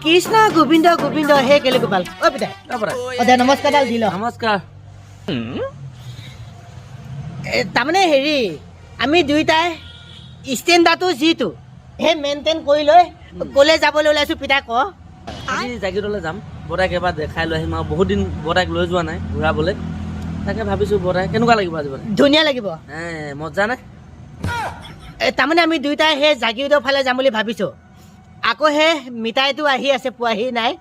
কৃষ্ণ গোবিন্দ গোবিন্দ হে কেলে গোপাল অ পিতাই দে নমস্কাৰ ডাল দিল নমস্কাৰ তাৰমানে হেৰি আমি দুইটাই ষ্টেণ্ডাৰটো যিটো সেই মেইনটেইন কৰি লৈ ক'লে যাবলৈ ওলাইছোঁ পিতাই ক আজি জাগিৰলৈ যাম বৰ্তাক এবাৰ দেখাই লৈ আহিম আৰু বহুত দিন বৰ্তাক লৈ যোৱা নাই ঘূৰাবলৈ তাকে ভাবিছোঁ বৰ্তাই কেনেকুৱা লাগিব আজি ধুনীয়া লাগিব মজা নে তাৰমানে আমি দুইটাই সেই জাগিৰোডৰ ফালে যাম বুলি ভাবিছোঁ আকৌ সেই মিঠাইটো আহি আছে পোৱাহি নাই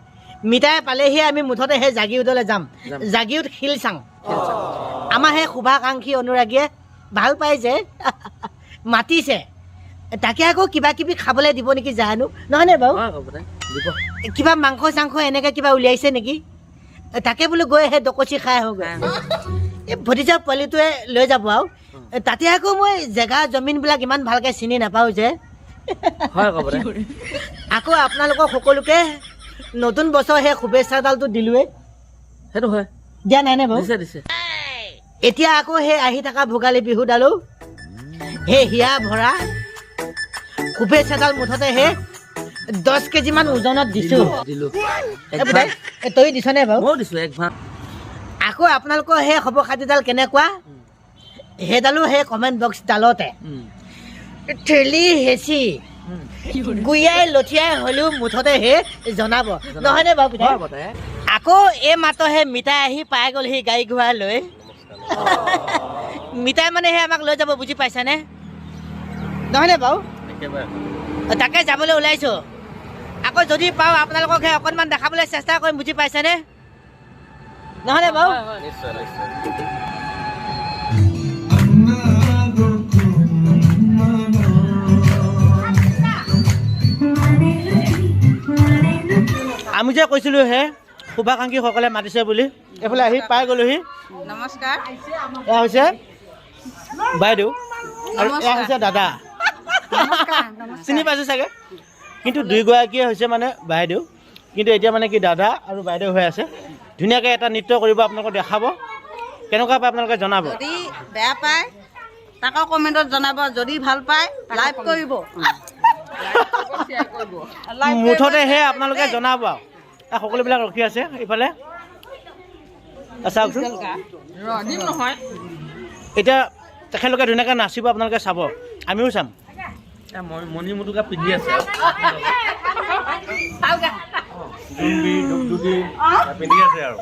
মিঠাই পালেহি আমি মুঠতে সেই জাগিৰোডলৈ যাম জাগিৰোড শিল চাং আমাৰ সেই শুভাকাংক্ষী অনুৰাগীয়ে ভাল পাইছে মাতিছে তাকে আকৌ কিবা কিবি খাবলৈ দিব নেকি জানো নহয়নে বাৰু কিবা মাংস চাংস এনেকৈ কিবা উলিয়াইছে নেকি তাকে বোলো গৈ সেই ডকচি খাই আহোঁগৈ এই ভতিজা পোৱালিটোৱে লৈ যাব আৰু তাতে আকৌ মই জেগা জমিনবিলাক ইমান ভালকৈ চিনি নাপাওঁ যে আকৌ আপোনালোকক সকলোকে নতুন বছৰ সেই শুভেচ্ছাডালটো দিলোঁৱেই সেইটো হয় দিয়া নাই নে বাৰু দিছে এতিয়া আকৌ সেই আহি থকা ভোগালী বিহুডালো সেই হিয়া ভৰা শুভেচ্ছাডাল মুঠতে সেই 10 কেজিমান ওজনত দিছোঁ তই দিছনে বাৰু ময়ো দিছোঁ এক ভাগ আকৌ আপোনালোকৰ সেই খবৰ খাতিডাল কেনেকুৱা সেইডালো সেই কমেণ্ট বক্সডালতে ঠেলি হেঁচি গুৰিয়াই লঠিয়াই হ'লেও মুঠতে সেই জনাব নহয়নে বাৰু পিতাই আকৌ এই মাত্ৰ সেই মিঠাই আহি পাই গ'লহি গাড়ী ঘোঁৰা লৈ মিঠাই মানে সেই আমাক লৈ যাব বুজি পাইছানে নহয়নে বাৰু তাকে যাবলৈ ওলাইছোঁ আকৌ যদি পাওঁ আপোনালোকক সেই অকণমান দেখাবলৈ চেষ্টা কৰিম বুজি পাইছেনে নহয়নে বাৰু আমি যে কৈছিলোঁ হে শুভাকাংক্ষীসকলে মাতিছে বুলি এইফালে আহি পাই গ'লোহি নমস্কাৰ এয়া হৈছে বাইদেউ আৰু এয়া হৈছে দাদা চিনি পাইছোঁ চাগে কিন্তু দুয়োগৰাকীয়ে হৈছে মানে বাইদেউ কিন্তু এতিয়া মানে কি দাদা আৰু বাইদেউ হৈ আছে ধুনীয়াকৈ এটা নৃত্য কৰিব আপোনালোকক দেখাব কেনেকুৱা পায় আপোনালোকে জনাব যদি বেয়া পায় তাকো কমেণ্টত জনাব যদি ভাল পায় লাইভ কৰিব মুঠতে সেই আপোনালোকে জনাব আৰু সকলোবিলাক ৰখি আছে ইফালে চাওকচোন এতিয়া তেখেতলোকে ধুনীয়াকৈ নাচিব আপোনালোকে চাব আমিও চাম মণি মুটুকা পিন্ধি আছে পিন্ধি আছে আৰু